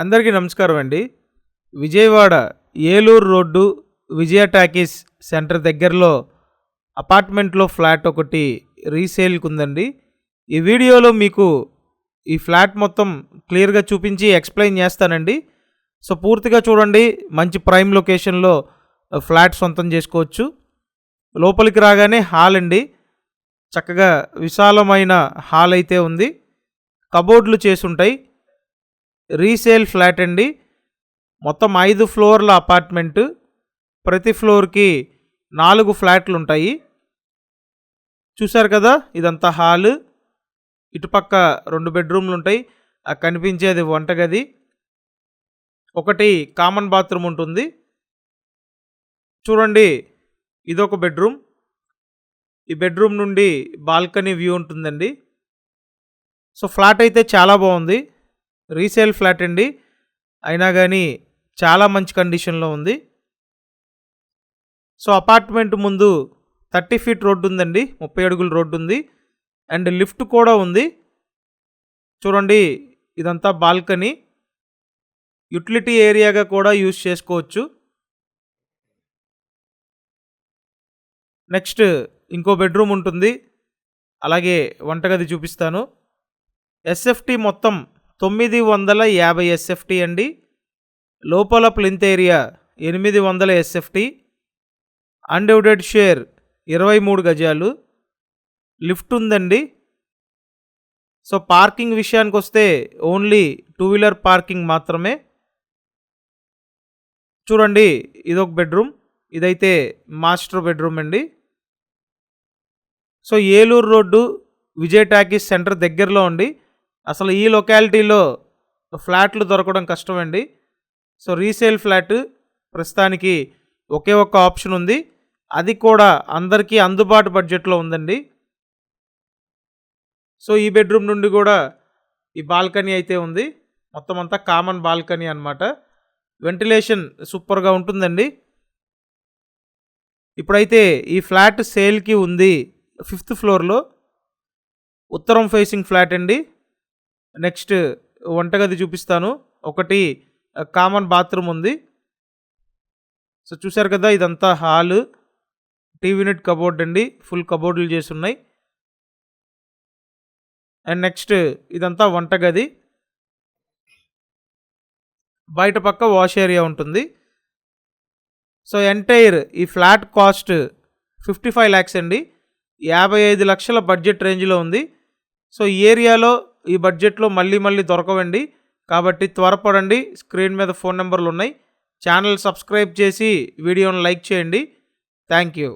అందరికీ నమస్కారం అండి. విజయవాడ ఏలూరు రోడ్డు విజయ టాకీస్ సెంటర్ దగ్గరలో అపార్ట్మెంట్లో ఫ్లాట్ ఒకటి రీసేల్కి ఉందండి. ఈ వీడియోలో మీకు ఈ ఫ్లాట్ మొత్తం క్లియర్గా చూపించి ఎక్స్ప్లెయిన్ చేస్తానండి. సో పూర్తిగా చూడండి. మంచి ప్రైమ్ లొకేషన్లో ఫ్లాట్ సొంతం చేసుకోవచ్చు. లోపలికి రాగానే హాల్ అండి. చక్కగా విశాలమైన హాల్ అయితే ఉంది. కబోర్డ్లు చేసుంటాయి. రీసేల్ ఫ్లాట్ అండి. మొత్తం 5 ఫ్లోర్ల అపార్ట్మెంటు. ప్రతి ఫ్లోర్కి 4 ఫ్లాట్లు ఉంటాయి. చూశారు కదా, ఇదంతా హాలు. ఇటుపక్క 2 బెడ్రూమ్లు ఉంటాయి. కనిపించేది వంటగది, ఒకటి కామన్ బాత్రూమ్ ఉంటుంది. చూడండి, ఇదొక బెడ్రూమ్. ఈ బెడ్రూమ్ నుండి బాల్కనీ వ్యూ ఉంటుందండి. సో ఫ్లాట్ అయితే చాలా బాగుంది. రీసేల్ ఫ్లాట్ అండి, అయినా కానీ చాలా మంచి కండిషన్లో ఉంది. సో అపార్ట్మెంట్ ముందు 30 ఫీట్ రోడ్డు ఉందండి. 30 అడుగుల రోడ్డు ఉంది. అండ్ లిఫ్ట్ కూడా ఉంది. చూడండి, ఇదంతా బాల్కనీ. యూటిలిటీ ఏరియాగా కూడా యూజ్ చేసుకోవచ్చు. నెక్స్ట్ ఇంకో బెడ్రూమ్ ఉంటుంది. అలాగే వంటగది చూపిస్తాను. ఎస్ఎఫ్టీ మొత్తం 950 ఎస్ఎఫ్టీ అండి. లోపల plinth area 800 SFT. Undivided share 23 గజాలు. లిఫ్ట్ ఉందండి. సో పార్కింగ్ విషయానికి వస్తే ఓన్లీ 2 వీలర్ పార్కింగ్ మాత్రమే. చూడండి, ఇదొక బెడ్రూమ్. ఇదైతే మాస్టర్ బెడ్రూమ్ అండి. సో ఏలూరు రోడ్డు విజయ టాకీస్ సెంటర్ దగ్గరలో ఉండి అసలు ఈ లొకాలిటీలో ఫ్లాట్లు దొరకడం కష్టమండి. సో రీసేల్ ఫ్లాట్ ప్రస్తుతానికి ఒకే ఒక్క ఆప్షన్ ఉంది. అది కూడా అందరికీ అందుబాటు బడ్జెట్లో ఉందండి. సో ఈ బెడ్రూమ్ నుండి కూడా ఈ బాల్కనీ అయితే ఉంది. మొత్తం అంతా కామన్ బాల్కనీ అన్నమాట. వెంటిలేషన్ సూపర్గా ఉంటుందండి. ఇప్పుడైతే ఈ ఫ్లాట్ సేల్కి ఉంది. 5th ఫ్లోర్లో ఉత్తరం ఫేసింగ్ ఫ్లాట్ అండి. నెక్స్ట్ వంటగది చూపిస్తాను. ఒకటి కామన్ బాత్రూమ్ ఉంది. సో చూశారు కదా, ఇదంతా హాలు. టీవీ యూనిట్ కబోర్డ్ అండి. ఫుల్ కబోర్డులు చేసి ఉన్నాయి. అండ్ నెక్స్ట్ ఇదంతా వంటగది. బయట పక్క వాష్ ఏరియా ఉంటుంది. సో ఎంటైర్ ఈ ఫ్లాట్ కాస్ట్ 55 lakhs అండి. 55 లక్షల బడ్జెట్ రేంజ్లో ఉంది. సో ఈ ఏరియాలో ఈ బడ్జెట్లో మళ్ళీ దొరకవండి. కాబట్టి త్వరపడండి. స్క్రీన్ మీద ఫోన్ నెంబర్లు ఉన్నాయి. ఛానల్ సబ్స్క్రైబ్ చేసి వీడియోను లైక్ చేయండి. Thank you.